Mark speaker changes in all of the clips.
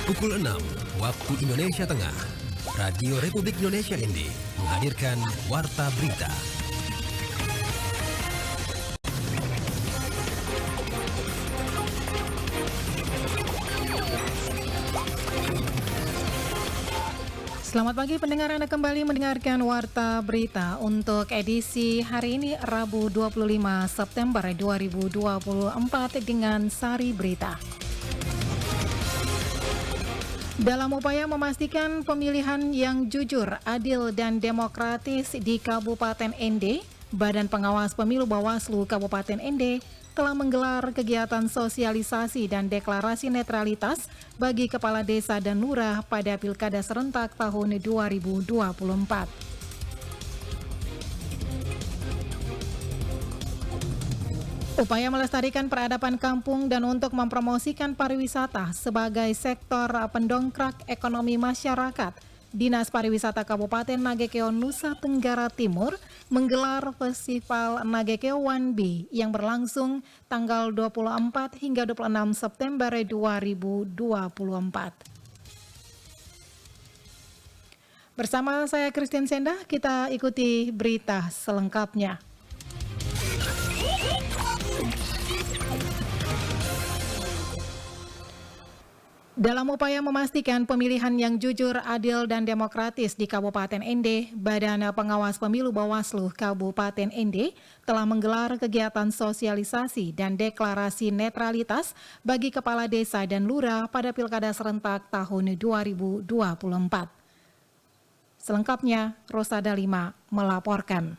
Speaker 1: Pukul 6 waktu Indonesia Tengah, Radio Republik Indonesia ND menghadirkan Warta Berita.
Speaker 2: Selamat pagi pendengar, Anda kembali mendengarkan Warta Berita untuk edisi hari ini Rabu 25 September 2024 dengan Sari Berita. Dalam upaya memastikan pemilihan yang jujur, adil, dan demokratis di Kabupaten ND, Badan Pengawas Pemilu Bawaslu Kabupaten ND telah menggelar kegiatan sosialisasi dan deklarasi netralitas bagi kepala desa dan lurah pada Pilkada serentak tahun 2024. Upaya melestarikan peradaban kampung dan untuk mempromosikan pariwisata sebagai sektor pendongkrak ekonomi masyarakat, Dinas Pariwisata Kabupaten Nagekeo Nusa Tenggara Timur menggelar Festival Nagekeo 1B yang berlangsung tanggal 24 hingga 26 September 2024. Bersama saya Christine Senda, kita ikuti berita selengkapnya. Dalam upaya memastikan pemilihan yang jujur, adil, dan demokratis di Kabupaten ND, Badan Pengawas Pemilu Bawaslu Kabupaten ND telah menggelar kegiatan sosialisasi dan deklarasi netralitas bagi kepala desa dan lurah pada Pilkada serentak tahun 2024. Selengkapnya, Rosada Lima melaporkan.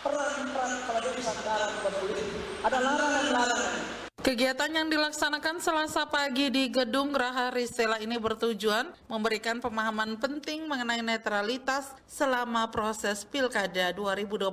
Speaker 3: Peran kepala desa dalam berpolitik ada larangan-larangan.
Speaker 4: Kegiatan yang dilaksanakan Selasa pagi di Gedung Geraha Ristela ini bertujuan memberikan pemahaman penting mengenai netralitas selama proses Pilkada 2024.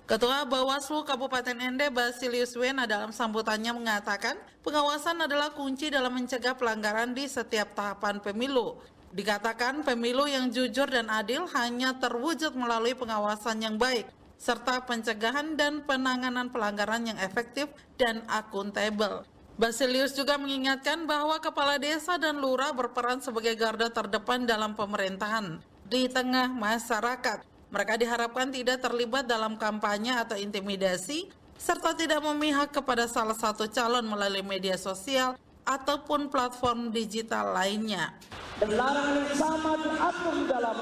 Speaker 4: Ketua Bawaslu Kabupaten ND Basilius Wena dalam sambutannya mengatakan pengawasan adalah kunci dalam mencegah pelanggaran di setiap tahapan pemilu. Dikatakan pemilu yang jujur dan adil hanya terwujud melalui pengawasan yang baik, serta pencegahan dan penanganan pelanggaran yang efektif dan akuntabel. Basilius juga mengingatkan bahwa kepala desa dan lurah berperan sebagai garda terdepan dalam pemerintahan di tengah masyarakat. Mereka diharapkan tidak terlibat dalam kampanye atau intimidasi, serta tidak memihak kepada salah satu calon melalui media sosial ataupun platform digital lainnya.
Speaker 3: Dan larangan yang sama diatur di dalam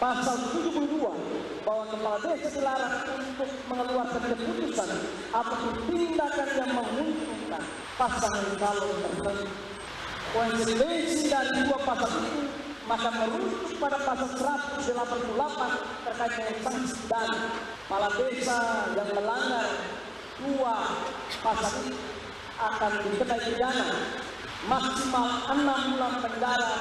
Speaker 3: pasal 72 bahwa kepala desa dilarang untuk mengeluarkan keputusan ataupun tindakan yang menguntungkan pasangan calon tertentu. Konsekuensi dari dua pasal itu maka merujuk pada pasal 188 terkait dengan sanksi pidana. Kepala desa yang melanggar dua pasal itu akan dikenai pidana maksimal 6 bulan penjara.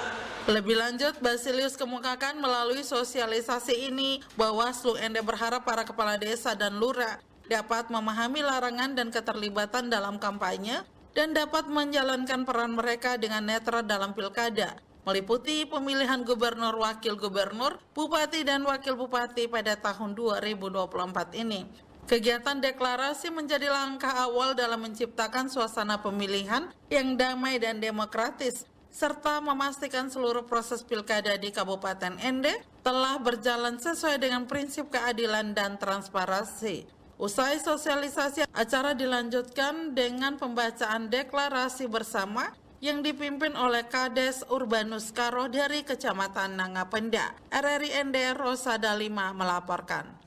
Speaker 4: Lebih lanjut, Basilius kemukakan melalui sosialisasi ini, Bawaslu ND berharap para kepala desa dan lurah dapat memahami larangan dan keterlibatan dalam kampanye dan dapat menjalankan peran mereka dengan netral dalam pilkada, meliputi pemilihan gubernur, wakil gubernur, bupati, dan wakil bupati pada tahun 2024 ini. Kegiatan deklarasi menjadi langkah awal dalam menciptakan suasana pemilihan yang damai dan demokratis, serta memastikan seluruh proses pilkada di Kabupaten ND telah berjalan sesuai dengan prinsip keadilan dan transparansi. Usai sosialisasi, acara dilanjutkan dengan pembacaan deklarasi bersama yang dipimpin oleh Kades Urbanus Karo dari Kecamatan Nangapenda. RRI ND Rosada Lima melaporkan.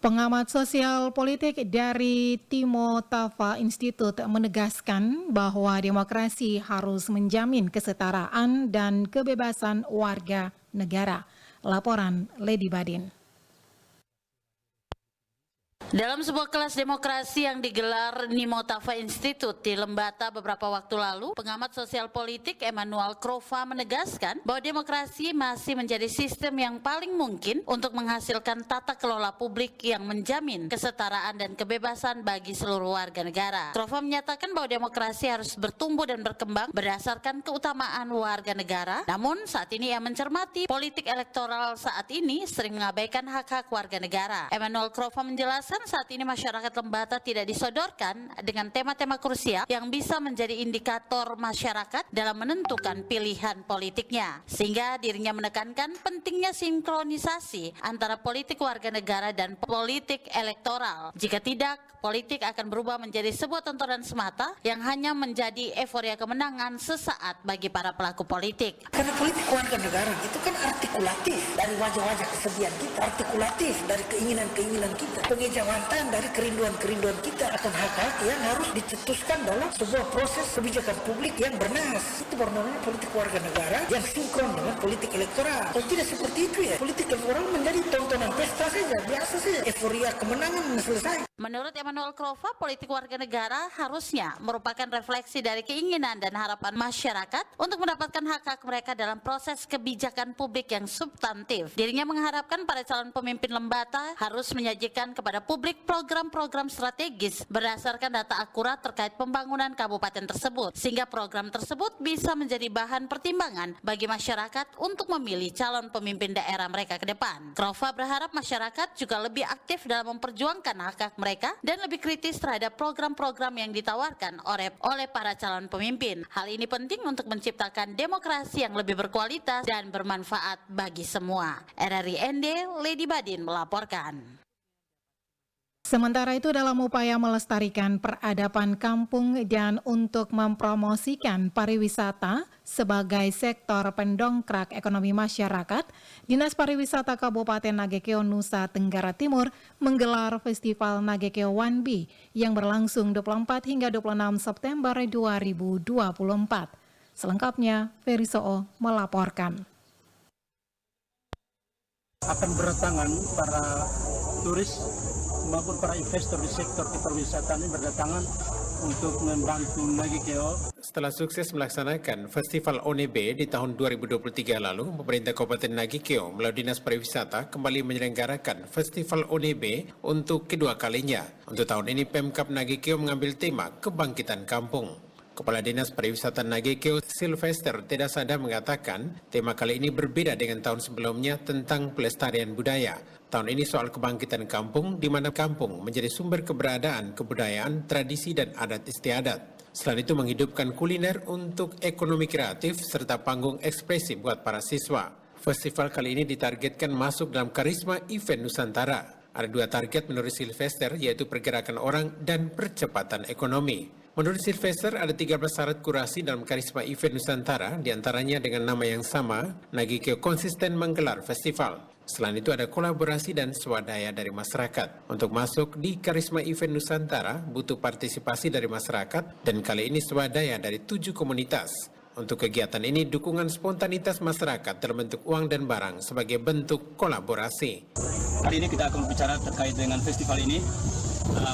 Speaker 2: Pengamat sosial politik dari Timo Tafa Institute menegaskan bahwa demokrasi harus menjamin kesetaraan dan kebebasan warga negara. Laporan Lady Badin.
Speaker 5: Dalam sebuah kelas demokrasi yang digelar Nimo Tafa Institute di Lembata beberapa waktu lalu, pengamat sosial politik Emmanuel Krova menegaskan bahwa demokrasi masih menjadi sistem yang paling mungkin untuk menghasilkan tata kelola publik yang menjamin kesetaraan dan kebebasan bagi seluruh warga negara. Krova menyatakan bahwa demokrasi harus bertumbuh dan berkembang berdasarkan keutamaan warga negara. Namun saat ini ia mencermati politik elektoral saat ini sering mengabaikan hak-hak warga negara. Emmanuel Krova menjelaskan Bahkan saat ini masyarakat Lembata tidak disodorkan dengan tema-tema krusial yang bisa menjadi indikator masyarakat dalam menentukan pilihan politiknya. Sehingga dirinya menekankan pentingnya sinkronisasi antara politik warga negara dan politik elektoral. Jika tidak, politik akan berubah menjadi sebuah tontonan semata yang hanya menjadi euforia kemenangan sesaat bagi para pelaku politik.
Speaker 6: Karena politik warga negara itu kan artikulatif dari wajah-wajah kesedihan kita, artikulatif dari keinginan-keinginan kita, pengejawatan dari kerinduan-kerinduan kita akan hak-hak yang harus dicetuskan dalam sebuah proses kebijakan publik yang bernas. Itu baru namanya politik warga negara yang sinkron dengan politik elektoral. Kalau tidak seperti itu ya, politik elektoral menjadi tontonan pesta saja, biasa saja, euforia kemenangan selesai.
Speaker 5: Menurut Emmanuel Krova, politik warga negara harusnya merupakan refleksi dari keinginan dan harapan masyarakat untuk mendapatkan hak-hak mereka dalam proses kebijakan publik yang substantif. Dirinya mengharapkan para calon pemimpin Lembata harus menyajikan kepada publik program-program strategis berdasarkan data akurat terkait pembangunan kabupaten tersebut, sehingga program tersebut bisa menjadi bahan pertimbangan bagi masyarakat untuk memilih calon pemimpin daerah mereka ke depan. Krova berharap masyarakat juga lebih aktif dalam memperjuangkan hak-hak mereka dan lebih kritis terhadap program-program yang ditawarkan oleh para calon pemimpin. Hal ini penting untuk menciptakan demokrasi yang lebih berkualitas dan bermanfaat bagi semua. RRI ND, Lady Badin melaporkan.
Speaker 2: Sementara itu dalam upaya melestarikan peradaban kampung dan untuk mempromosikan pariwisata sebagai sektor pendongkrak ekonomi masyarakat, Dinas Pariwisata Kabupaten Nagekeo Nusa Tenggara Timur menggelar Festival Nagekeo 1B yang berlangsung 24 hingga 26 September 2024. Selengkapnya, Ferry Soo melaporkan.
Speaker 7: Akan berdatangan para turis maupun para investor di sektor pariwisata ini berdatangan untuk membantu Nagekeo.
Speaker 8: Setelah sukses melaksanakan Festival ONB di tahun 2023 lalu, pemerintah Kabupaten Nagekeo melalui Dinas Pariwisata kembali menyelenggarakan Festival ONB untuk kedua kalinya. Untuk tahun ini Pemkab Nagekeo mengambil tema Kebangkitan Kampung. Kepala Dinas Pariwisata Nagekeo Sylvester Tedasada mengatakan tema kali ini berbeda dengan tahun sebelumnya tentang pelestarian budaya. Tahun ini soal kebangkitan kampung, di mana kampung menjadi sumber keberadaan, kebudayaan, tradisi, dan adat istiadat. Selain itu menghidupkan kuliner untuk ekonomi kreatif serta panggung ekspresi buat para siswa. Festival kali ini ditargetkan masuk dalam karisma event Nusantara. Ada dua target menurut Sylvester, yaitu pergerakan orang dan percepatan ekonomi. Menurut Sylvester, ada 13 syarat kurasi dalam karisma event Nusantara, diantaranya dengan nama yang sama, Nagekeo konsisten menggelar festival. Selain itu ada kolaborasi dan swadaya dari masyarakat. Untuk masuk di karisma event Nusantara, butuh partisipasi dari masyarakat, dan kali ini swadaya dari 7 komunitas. Untuk kegiatan ini, dukungan spontanitas masyarakat dalam bentuk uang dan barang sebagai bentuk kolaborasi.
Speaker 9: Hari ini kita akan bicara terkait dengan festival ini.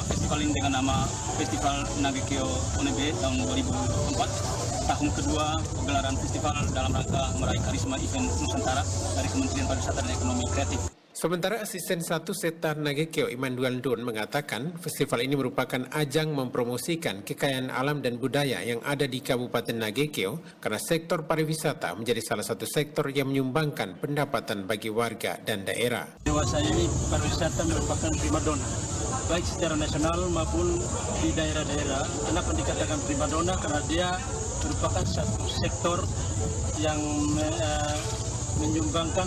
Speaker 9: Festival ini dengan nama Festival Nagekeo ONB tahun 2004. Tahun kedua pegelaran festival dalam rangka meraih karisma event Nusantara dari Kementerian Pariwisata dan Ekonomi Kreatif.
Speaker 8: Sementara Asisten 1 Setar Nagekeo Immanuel Don mengatakan festival ini merupakan ajang mempromosikan kekayaan alam dan budaya yang ada di Kabupaten Nagekeo karena sektor pariwisata menjadi salah satu sektor yang menyumbangkan pendapatan bagi warga dan daerah.
Speaker 7: Dewasa ini pariwisata merupakan primadona, baik secara nasional maupun di daerah-daerah. Kenapa dikatakan primadona? Karena dia merupakan satu sektor yang menyumbangkan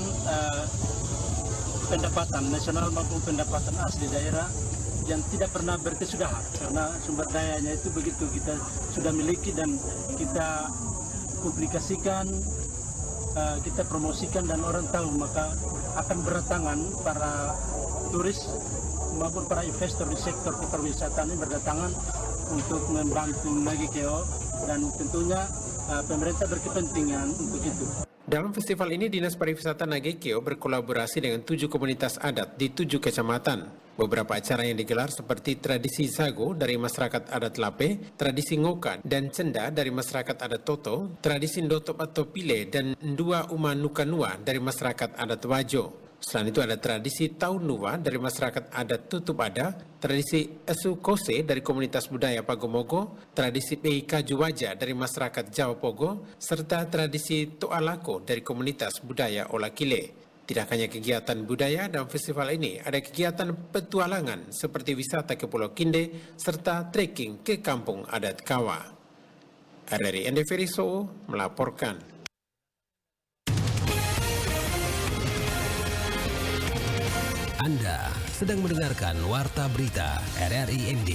Speaker 7: pendapatan nasional maupun pendapatan asli daerah yang tidak pernah berkesudahan, karena sumber dayanya itu begitu kita sudah miliki dan kita publikasikan, kita promosikan dan orang tahu, maka akan berdatangan para turis maupun para investor di sektor pariwisata ini berdatangan untuk membantu Nagekeo, dan tentunya pemerintah berkepentingan untuk itu.
Speaker 8: Dalam festival ini, Dinas Pariwisata Nagekeo berkolaborasi dengan 7 komunitas adat di 7 kecamatan. Beberapa acara yang digelar seperti tradisi Zago dari masyarakat adat Lape, tradisi Ngoka dan Cenda dari masyarakat adat Toto, tradisi Ndotop atau Pile dan Ndua Uma Nukanua dari masyarakat adat Wajo. Selain itu ada tradisi Taunua dari masyarakat adat Tutup Ada, tradisi Esu Kose dari komunitas budaya Pagomogo, tradisi Pei Kajuwaja dari masyarakat Jawa Pogo, serta tradisi Toalako dari komunitas budaya Olakile. Tidak hanya kegiatan budaya dalam festival ini, ada kegiatan petualangan seperti wisata ke Pulau Kinde serta trekking ke kampung adat Kawa. RRI Ende Feriso melaporkan.
Speaker 1: Anda sedang mendengarkan Warta Berita RRI ND.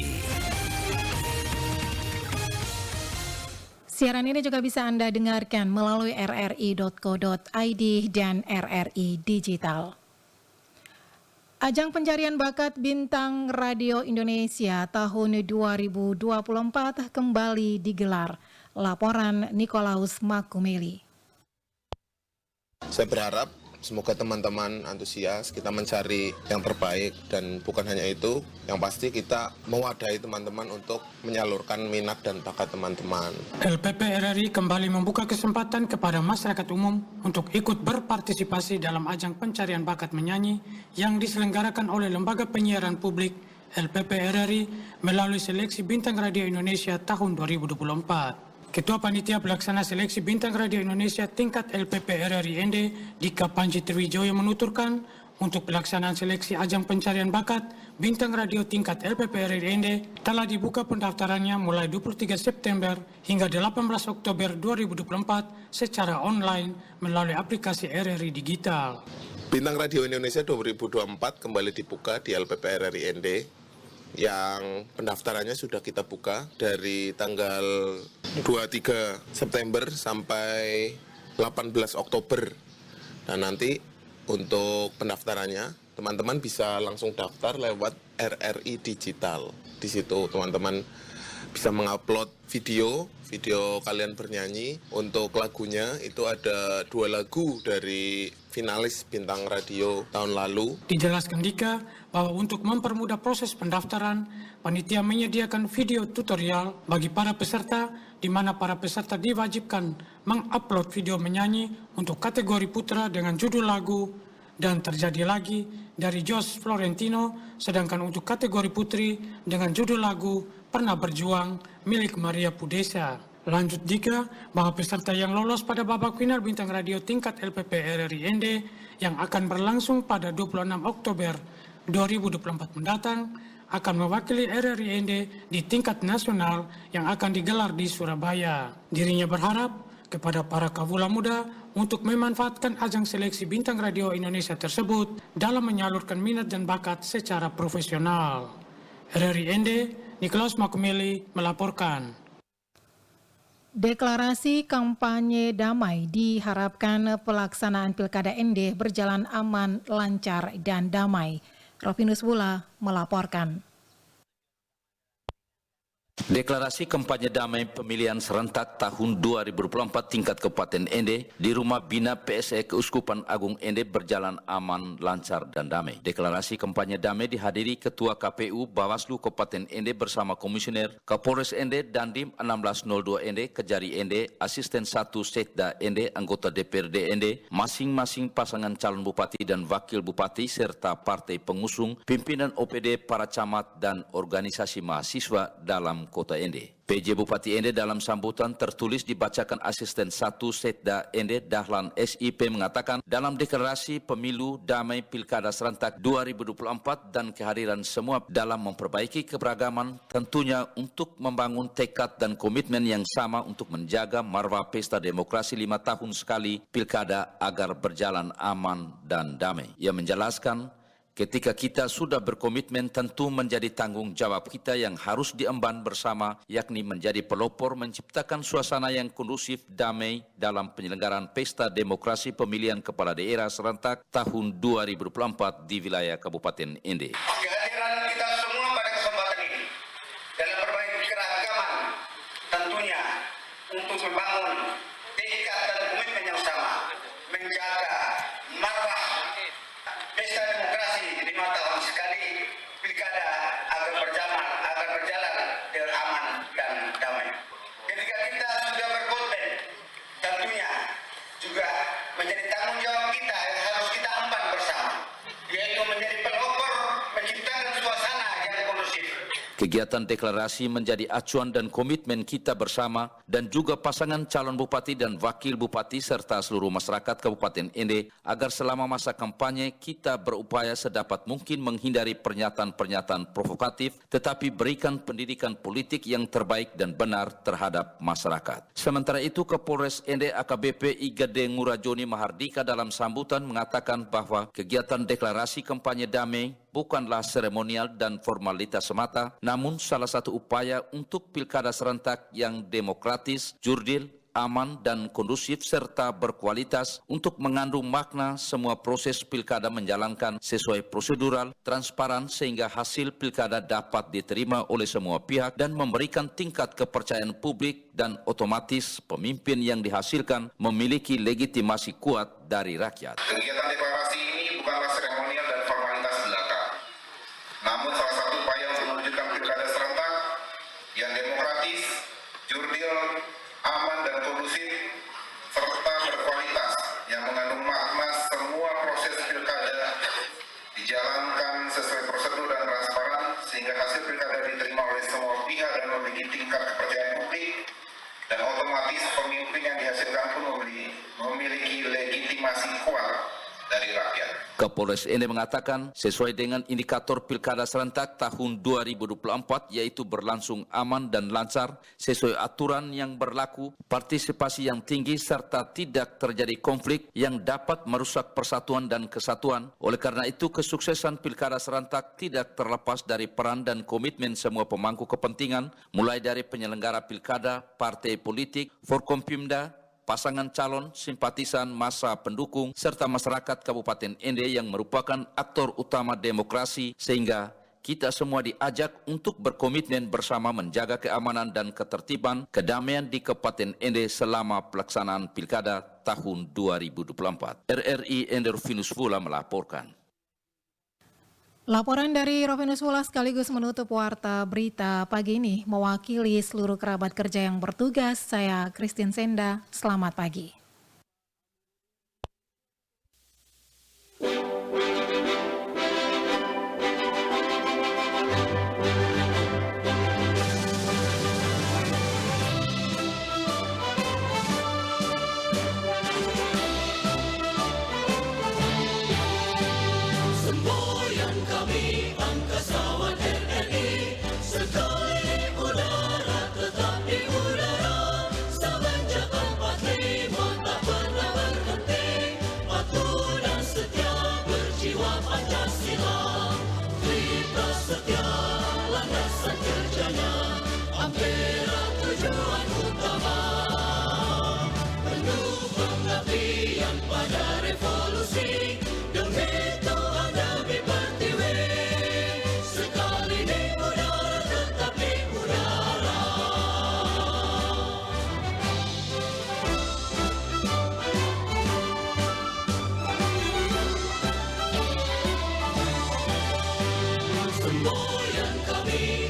Speaker 2: Siaran ini juga bisa Anda dengarkan melalui rri.co.id dan RRI Digital. Ajang pencarian bakat Bintang Radio Indonesia tahun 2024 kembali digelar. Laporan Nikolaus Makumeli.
Speaker 10: Saya berharap semoga teman-teman antusias, kita mencari yang terbaik, dan bukan hanya itu, yang pasti kita mewadahi teman-teman untuk menyalurkan minat dan bakat teman-teman.
Speaker 11: LPP RRI kembali membuka kesempatan kepada masyarakat umum untuk ikut berpartisipasi dalam ajang pencarian bakat menyanyi yang diselenggarakan oleh Lembaga Penyiaran Publik LPP RRI melalui seleksi Bintang Radio Indonesia tahun 2024. Ketua Panitia Pelaksana Seleksi Bintang Radio Indonesia tingkat LPP RRI ND, Dika Panji Triwijoyo menuturkan, untuk pelaksanaan seleksi ajang pencarian bakat Bintang Radio tingkat LPP RRI ND telah dibuka pendaftarannya mulai 23 September hingga 18 Oktober 2024 secara online melalui aplikasi RRI Digital.
Speaker 10: Bintang Radio Indonesia 2024 kembali dibuka di LPP RRI ND, yang pendaftarannya sudah kita buka dari tanggal 23 September sampai 18 Oktober. Dan nanti untuk pendaftarannya, teman-teman bisa langsung daftar lewat RRI Digital. Di situ teman-teman bisa mengupload video kalian bernyanyi. Untuk lagunya itu ada 2 lagu dari finalis Bintang Radio tahun lalu.
Speaker 11: Dijelaskan Dika bahwa untuk mempermudah proses pendaftaran, panitia menyediakan video tutorial bagi para peserta, di mana para peserta diwajibkan mengupload video menyanyi untuk kategori putra dengan judul lagu Dan Terjadi Lagi dari Jos Florentino, sedangkan untuk kategori putri dengan judul lagu Pernah Berjuang milik Maria Pudesa. Lanjut Dika bahwa peserta yang lolos pada babak final Bintang Radio tingkat LPP RRI ND yang akan berlangsung pada 26 Oktober 2024 mendatang akan mewakili RRI ND di tingkat nasional yang akan digelar di Surabaya. Dirinya berharap kepada para kawula muda untuk memanfaatkan ajang seleksi Bintang Radio Indonesia tersebut dalam menyalurkan minat dan bakat secara profesional. RRI ND, Nikolaus Makumeli melaporkan.
Speaker 2: Deklarasi kampanye damai diharapkan pelaksanaan Pilkada ND berjalan aman, lancar, dan damai. Rovinus Bula melaporkan.
Speaker 12: Deklarasi kampanye damai pemilihan serentak tahun 2024 tingkat Kabupaten ND di Rumah Bina PSE Keuskupan Agung ND berjalan aman, lancar, dan damai. Deklarasi kampanye damai dihadiri Ketua KPU Bawaslu Kabupaten ND bersama Komisioner Kapolres ND Dandim 1602 ND, Kejari ND, Asisten 1 Setda ND, anggota DPRD ND, masing-masing pasangan calon bupati dan wakil bupati serta partai pengusung, pimpinan OPD, para camat, dan organisasi mahasiswa dalam Kota ND. PJ Bupati ND dalam sambutan tertulis dibacakan Asisten 1 Setda ND Dahlan SIP mengatakan dalam deklarasi pemilu damai Pilkada serentak 2024 dan kehadiran semua dalam memperbaiki keberagaman tentunya untuk membangun tekad dan komitmen yang sama untuk menjaga marwah pesta demokrasi 5 tahun sekali Pilkada agar berjalan aman dan damai. Ia menjelaskan ketika kita sudah berkomitmen tentu menjadi tanggung jawab kita yang harus diemban bersama, yakni menjadi pelopor menciptakan suasana yang kondusif damai dalam penyelenggaraan pesta demokrasi pemilihan kepala daerah serentak tahun 2024 di wilayah Kabupaten ND.
Speaker 13: Kehadiran kita semua pada kesempatan ini dalam berbagai keragaman tentunya untuk membangun tekad dan komitmen yang sama, menjaga marwah pesta demokrasi 5 tahun sekali Pilkada agar berjalan dengan aman dan damai. Ketika kita sudah berkomitmen, tentunya juga menjadi tanggung jawab kita yang harus kita emban bersama, yaitu menjadi pelopor menciptakan suasana yang kondusif
Speaker 12: Kegiatan deklarasi menjadi acuan dan komitmen kita bersama dan juga pasangan calon bupati dan wakil bupati serta seluruh masyarakat Kabupaten Ende agar selama masa kampanye kita berupaya sedapat mungkin menghindari pernyataan-pernyataan provokatif tetapi berikan pendidikan politik yang terbaik dan benar terhadap masyarakat. Sementara itu Kapolres Ende AKBP Igede Ngurajoni Mahardika dalam sambutan mengatakan bahwa kegiatan deklarasi kampanye damai bukanlah seremonial dan formalitas semata, namun salah satu upaya untuk pilkada serentak yang demokratis, jurdil, aman dan kondusif serta berkualitas untuk mengandung makna semua proses pilkada menjalankan sesuai prosedural, transparan sehingga hasil pilkada dapat diterima oleh semua pihak dan memberikan tingkat kepercayaan publik dan otomatis pemimpin yang dihasilkan memiliki legitimasi kuat dari rakyat.
Speaker 13: Kegiatan deklarasi ini bukanlah seremonial dan formalitas belaka, namun salah satu upaya untuk mewujudkan pilkada serentak yang demokratis, jurdil, aman dan kondusif, serta berkualitas yang mengandung makna semua proses pilkada dijalankan sesuai prosedur dan transparan sehingga hasil pilkada diterima oleh semua pihak dan memiliki tingkat kepercayaan publik dan otomatis pemimpin yang dihasilkan pun memiliki legitimasi kuat dari rakyat.
Speaker 12: Kapolres Ende mengatakan sesuai dengan indikator pilkada serentak tahun 2024 yaitu berlangsung aman dan lancar sesuai aturan yang berlaku, partisipasi yang tinggi serta tidak terjadi konflik yang dapat merusak persatuan dan kesatuan. Oleh karena itu kesuksesan pilkada serentak tidak terlepas dari peran dan komitmen semua pemangku kepentingan mulai dari penyelenggara pilkada, partai politik, Forkompimda, pasangan calon, simpatisan, massa pendukung, serta masyarakat Kabupaten Ende yang merupakan aktor utama demokrasi sehingga kita semua diajak untuk berkomitmen bersama menjaga keamanan dan ketertiban, kedamaian di Kabupaten Ende selama pelaksanaan Pilkada tahun 2024. RRI Ende Rufinus Fula melaporkan.
Speaker 2: Laporan dari Rovinus Wula sekaligus menutup warta berita pagi ini. Mewakili seluruh kerabat kerja yang bertugas, saya Christine Senda. Selamat pagi.
Speaker 14: Semboyan kami